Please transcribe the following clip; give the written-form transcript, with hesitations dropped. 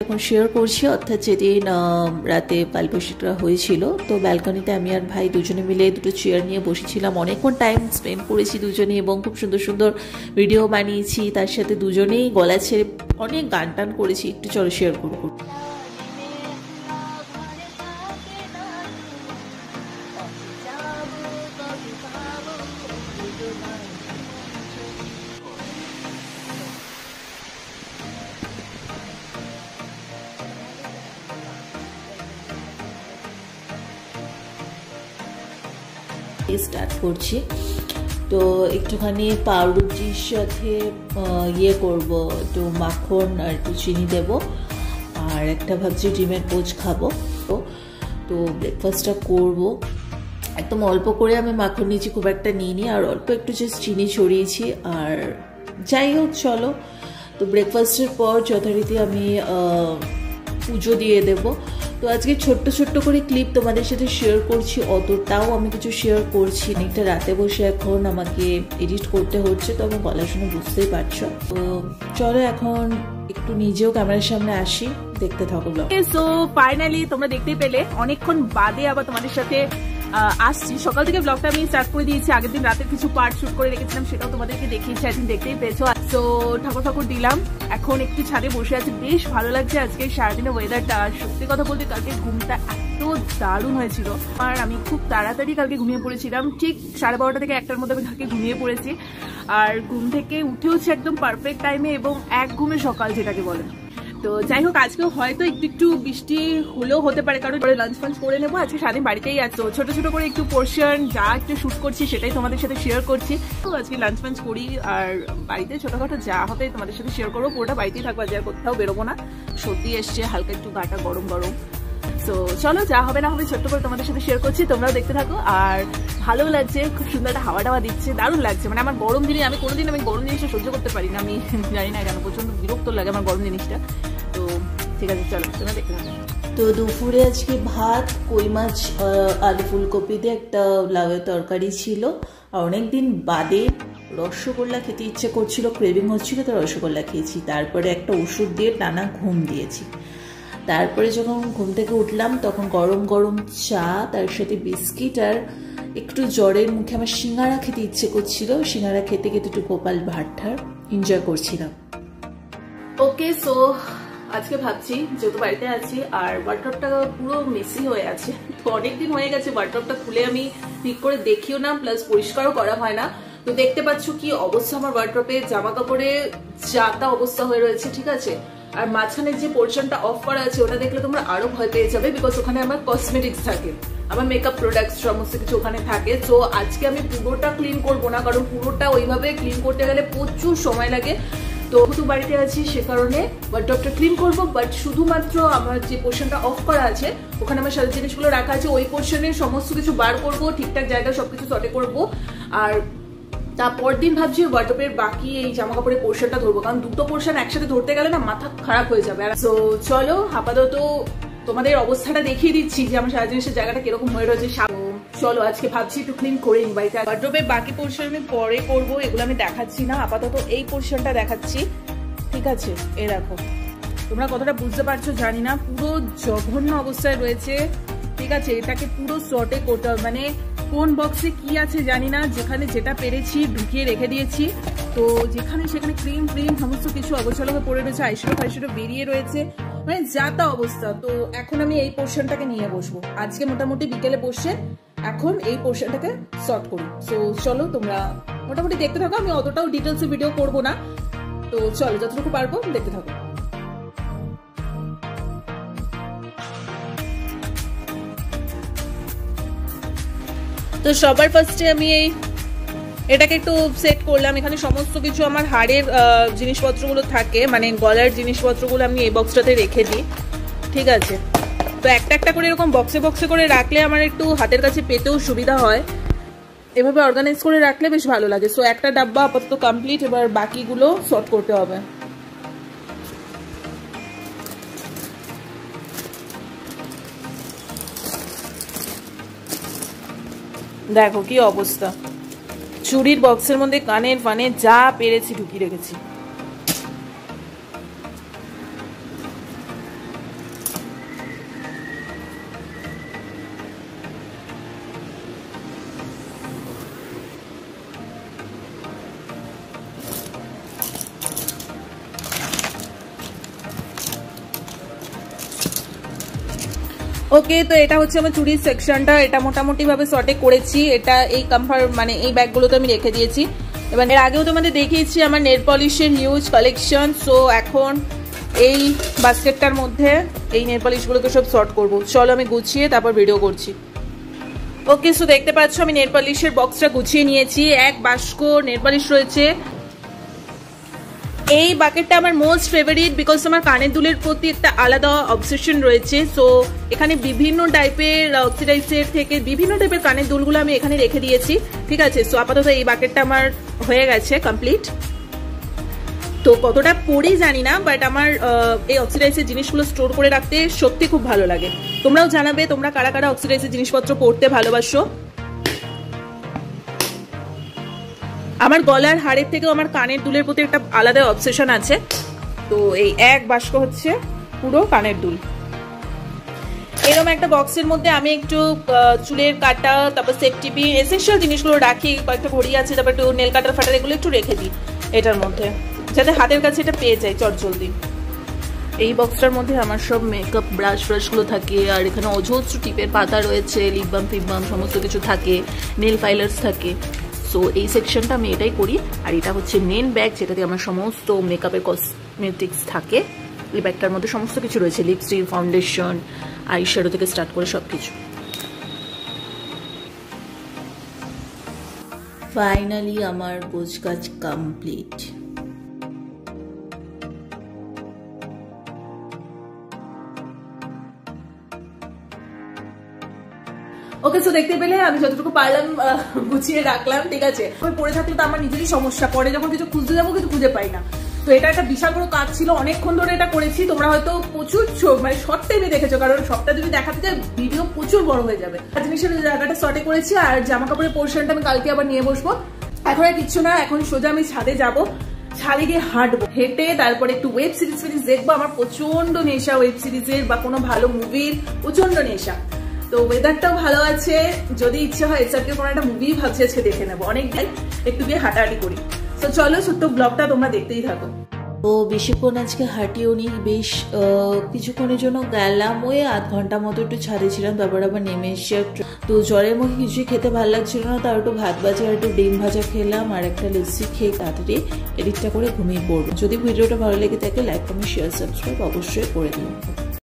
এখন শেয়ার করছি, অর্থাৎ যেদিন রাতে কালবৈশাখীটা হয়েছিল। তো ব্যালকনিতে আমি আর ভাই দুজনে মিলে দুটো চেয়ার নিয়ে বসেছিলাম, অনেকক্ষণ টাইম স্পেন্ড করেছি দুজনে এবং খুব সুন্দর সুন্দর ভিডিও বানিয়েছি। তার সাথে দুজনেই গলা ছেড়ে অনেক গান টান করেছি। একটু চলো শেয়ার করবো। স্টার্ট করছি। তো একটুখানি পাউরুটির সাথে ইয়ে করব, একটু মাখন আর একটু চিনি দেব, আর একটা ভাবছি ডিমের পোচ খাবো। তো ব্রেকফাস্টটা করব একদম অল্প করে, আমি মাখন নিয়েছি, খুব একটা নিইনি, আর অল্প একটু জাস্ট চিনি ছড়িয়েছি। আর যাই হোক চলো, তো ব্রেকফাস্টের পর যথারীতি আমি পুজো দিয়ে দেব। তো আজকে ছোট্ট ছোট্ট করে ক্লিপ তোমাদের সাথে শেয়ার করছি, অতটাও আমি কিছু শেয়ার করছি না। একটা রাতে বসে এখন আমাকে এডিট করতে হচ্ছে, তো আমি গলা শুনে বুঝতেই পারছো। তো চলো এখন একটু নিজেও ক্যামেরার সামনে আসি, দেখতে থাকো ব্লগ। সো ফাইনালি তোমরা দেখতেই পেলে অনেকক্ষণ বাদে আবার তোমাদের সাথে আসছি। সকাল থেকে ব্লগটা আমি স্টার্ট করে দিয়েছি, আগের দিন রাতের কিছু পার্ট শুট করে রেখেছিলাম, সেটাও তোমাদেরকে দেখিয়েছি, একদিন দেখতেই পেয়েছো। তো ঠাকুর দিলাম, এখন একটু ছাদে বসে আছি, বেশ ভালো লাগছে আজকে সারাদিনের ওয়েদারটা। সত্যি কথা বলতে কালকে ঘুমটা এত দারুণ হয়েছিল, আর আমি খুব তাড়াতাড়ি কালকে ঘুমিয়ে পড়েছিলাম, ঠিক 12:30 থেকে 1টার মধ্যে আমি কালকে ঘুমিয়ে পড়েছি। আর ঘুম থেকে উঠেওছি একদম পারফেক্ট টাইমে, এবং এক ঘুমে সকাল যেটাকে বলে। তো যাই হোক, আজকেও হয়তো একটু বৃষ্টি হলেও হতে পারে, কারণ লাঞ্চ ফাঞ্চ করে নেবো। আজকে সারাদিন বাড়িতেই আছো, ছোট ছোট করে একটু পোর্শন যা একটু শুট করছি সেটাই তোমাদের সাথে শেয়ার করছি। তো আজকে লাঞ্চ ফাঞ্চ করি, আর বাড়িতে ছোটখাটো যা হবে তোমাদের সাথে শেয়ার করবো। পুরোটা বাড়িতেই থাকবো, আর কোথাও বেরোবো না। সর্দি এসছে, হালকা একটু গাটা গরম গরম। তো চলো, যা হবে না হবে ছোট্ট করে তোমাদের সাথে শেয়ার করছি, তোমরাও দেখতে থাকো। আর ভালো লাগছে, খুব সুন্দর একটা হাওয়া টাওয়া দিচ্ছে, দারুণ লাগছে। মানে আমার গরম জিনিস, আমি কোনোদিন গরম জিনিসটা সহ্য করতে পারি না, আমি জানি না কেন, প্রচন্ড বিরক্ত লাগে আমার গরম জিনিসটা। তো ঠিক আছে, চলো তোমরা দেখতে থাকো। তো দুপুরে আজকে ভাত, কই মাছ, আলু ফুলকপি দিয়ে একটা লাউয়ের তরকারি ছিল। আর অনেকদিন বাদে রসগোল্লা খেতে ইচ্ছে করছিল, ক্রেভিং হচ্ছিল, তো রসগোল্লা খেয়েছি। তারপরে একটা ওষুধ দিয়ে টানা ঘুম দিয়েছি। তারপরে যখন ঘুম থেকে উঠলাম তখন গরম গরম চা, তার সাথে বিস্কিট, আর একটু জ্বরের মুখে আমার সিঙ্গারা খেতে ইচ্ছে করছিল। সিঙ্গারা খেতে খেতে একটু গোপাল ভাট্টার এনজয় করছিলাম। ওকে, সো আজকে ভাবছি যেহেতু বাড়িতে আছি আর ওয়ার্ড্রপটা পুরো মেসি হয়ে আছে, তো অনেকদিন হয়ে গেছে ওয়ার্ড্রপটা খুলে আমি ঠিক করে দেখিও না, প্লাস পরিষ্কারও করা হয় না। তো দেখতে পাচ্ছ কি অবস্থা আমার ওয়ার্ড্রপে, জামা কাপড়ে যাতা অবস্থা হয়ে রয়েছে, ঠিক আছে। আর মাঝখানে যে পোর্শনটা অফ করা আছে ওটা দেখলে তোমরা আরো ভয় পেয়ে যাবে, বিকজ ওখানে আমার কসমেটিক্স থাকে, আমার মেকআপ প্রোডাক্টস সমস্ত কিছু ওখানে থাকে। তো আজকে আমি পুরোটা ক্লিন করবো না, কারণ পুরোটা ওইভাবে ক্লিন করতে গেলে প্রচুর সময় লাগে। তো যেহেতু বাড়িতে আছি সে কারণে ওয়ার্ড্রপটা ক্লিন করবো, বাট শুধুমাত্র আমার যে পোর্শনটা অফ করা আছে ওখানে আমার সাথে জিনিসগুলো রাখা আছে, ওই পোর্শনের সমস্ত কিছু বার করবো, ঠিকঠাক জায়গায় সবকিছু সর্টে করবো। আর তারপর দিন ভাবছি ওয়ার্ড্রপের বাকি এই জামা কাপড়ের পোর্শনটা ধরবো, কারণ দুটো পোর্শন একসাথে ধরতে গেলে না মাথা খারাপ হয়ে যাবে। তো চলো আপাতত তোমাদের অবস্থাটা দেখিয়ে দিচ্ছি যে আমার সারা জিনিসের জায়গাটা কিরকম হয়ে রয়েছে। চলো আজকে ভাবছি একটু ক্লিন করে নিই বাড়িতে। ওয়ার্ড্রপের বাকি পোর্শন আমি পরে করবো, এগুলো আমি দেখাচ্ছি না, আপাতত এই পোর্শনটা দেখাচ্ছি, ঠিক আছে। এ দেখো, তোমরা কতটা বুঝতে পারছো জানি না, পুরো জঘন্য অবস্থায় রয়েছে, ঠিক আছে। এটাকে পুরো সর্টে করতে হবে, মানে কোন বক্সে কি আছে জানি না, যেখানে যেটা পেরেছি ঢুকিয়ে রেখে দিয়েছি। তো যেখানে সেখানে ক্রিম সমস্ত কিছু অগোছালো পড়ে রয়েছে, আইশ্যাডো বেরিয়ে রয়েছে, মানে যাতা অবস্থা। তো এখন আমি এই পোর্শনটাকে নিয়ে বসবো, আজকে মোটামুটি বিকেলে বসে এখন এই পোর্শনটাকে সর্ট করি। তো চলো তোমরা মোটামুটি দেখতে থাকো, আমি অতটাও ডিটেলসে ভিডিও করবো না, তো চলো যতটুকু পারবো দেখতে থাকো। তো সবার ফার্স্টে আমি এটাকে একটু সেট করলাম। এখানে সমস্ত কিছু আমার হাড়ের জিনিসপত্রগুলো থাকে, মানে গলার জিনিসপত্রগুলো আমি এই বক্সটাতে রেখে দিই, ঠিক আছে। তো একটা একটা করে এরকম বক্সে করে রাখলে আমার একটু হাতের কাছে পেতেও সুবিধা হয়, এভাবে অর্গানাইজ করে রাখলে বেশ ভালো লাগে। সো একটা ডাব্বা আপাতত কমপ্লিট, এবার বাকিগুলো সর্ট করতে হবে। দেখো কি অবস্থা, চুড়ির বক্সের মধ্যে কানের ফানে যা পেরেছি ঢুকিয়ে রেখেছি। ওকে, তো এটা হচ্ছে আমার চুড়ির সেকশনটা। এটা মোটামুটি ভাবে শর্টে করেছি। এটা এই কমফর্ট মানে এই ব্যাগগুলোতে আমি রেখে দিয়েছি। এবার এর আগেও তোমাদের দেখিয়েছি আমার নেল পলিশের হিউজ কালেকশন। সো এখন এই বাস্কেটটার মধ্যে এই নেল পলিশগুলোকে সব শর্ট করব। চলো আমি গুছিয়ে তারপর ভিডিও করছি। ওকে, সো দেখতে পাচ্ছ আমি নেল পলিশের বক্সটা গুছিয়ে নিয়েছি। এক বাস্ক নেল পলিশ রয়েছে। এই বাকেটটা আমার মোস্ট ফেভারিট বিকজ আমার কানের দুলের প্রতি একটা আলাদা অবসেশন রয়েছে। সো এখানে বিভিন্ন টাইপের অক্সিডাইজের থেকে বিভিন্ন টাইপের কানের দুলগুলো আমি এখানে রেখে দিয়েছি। ঠিক আছে, সো আপাতত এই বাকেটটা আমার হয়ে গেছে কমপ্লিট। তো কতটা পড়ি জানি না, বাট আমার এই অক্সিডাইজের জিনিসগুলো স্টোর করে রাখতে সত্যি খুব ভালো লাগে। তোমরাও জানাবে তোমরা কারা কারা অক্সিডাইজের জিনিসপত্র পড়তে ভালোবাসো। আমার গলার হাড়ের থেকেও আমার কানের দুলের প্রতি একটা আলাদা অবসেশন আছে। তো এই এক বাস্ক হচ্ছে পুরো কানের দুল। এরকম একটা বক্সের মধ্যে আমি একটু চুলের কাটা, তারপর সেফটি পিন, এসেনশিয়াল জিনিসগুলো রাখি। কয়েকটা ঘড়ি আছে, তারপর একটু নেল কাটার ফাটার এগুলো একটু রেখে দিই এটার মধ্যে, যাতে হাতের কাছে এটা পেয়ে যায় চটজলদি। এই বক্সটার মধ্যে আমার সব মেকআপ ব্রাশগুলো থাকে, আর এখানে অজস্র টিপের পাতা রয়েছে, লিপ বাম ফিপ বাম সমস্ত কিছু থাকে, নেল ফাইলার্স থাকে। সো এই সেকশনটা আমি এটাই করি। আর এটা হচ্ছে মেন ব্যাগ, যেটাতে আমার সমস্ত মেকআপের কসমেটিক্স থাকে। এই ব্যাগটার মধ্যে সমস্ত কিছু রয়েছে, লিপস্টিক, ফাউন্ডেশন, আই শ্যাডো থেকে স্টার্ট করে সব কিছু। ফাইনালি আমার গোছগাছ কমপ্লিট। ওকে, সো দেখতে পেলে আমি যতটুকু পারলাম গুছিয়ে রাখলাম। ঠিক আছে, আমি পরে থাকলে তো আমার নিজেরই সমস্যা, পরে যখন কিছু খুঁজতে যাবো কিছু খুঁজে পাই না। তো এটা একটা বিশাল বড় কাজ ছিল, অনেকক্ষণ ধরে এটা করেছি। তোমরা হয়তো প্রচুর মানে শর্ট টাইমে দেখেছো, কারণ সবটা যদি দেখাতে যায় ভিডিও প্রচুর বড় হয়ে যাবে। জিনিসের জায়গাটা শর্টে করেছি, আর জামা কাপড়ের পোর্শনটা আমি কালকে আবার নিয়ে বসবো। এখন আর কিচ্ছু না, এখন সোজা আমি ছাদে যাবো, ছাদে গিয়ে হাঁটবো, হেঁটে তারপরে একটু ওয়েব সিরিজ দেখবো। আমার প্রচন্ড নেশা ওয়েব সিরিজের বা কোনো ভালো মুভির, প্রচন্ড নেশা। তো ওয়েদারটাও ভালো আছে, যদি ইচ্ছে হয় এসআরকে কোনো একটা মুভি ভাবছি আজকে দেখে নেবো। অনেকদিন একটু গিয়ে হাঁটাহাঁটি করি। তো চলো ছোট্ট ব্লগটা তোমরা দেখতেই থাকো। তো বেশিক্ষণ আজকে হাঁটিও নি, বেশ কিছুক্ষণের জন্য গেলাম, ওই আধ ঘন্টা মতো একটু ছাদে ছিলাম, তারপর আবার নেমে এসে তো জ্বরের মুখে কিছুই খেতে ভালো লাগছিল না, তার একটু ভাত ভাজা আর একটু ডিম ভাজা খেলাম, আর একটা লস্যি খেয়ে তাড়াতাড়ি এডিটটা করে ঘুমিয়ে পড়বো। যদি ভিডিওটা ভালো লেগে থাকে লাইক কমেন্ট শেয়ার সাবস্ক্রাইব অবশ্যই করে দিন।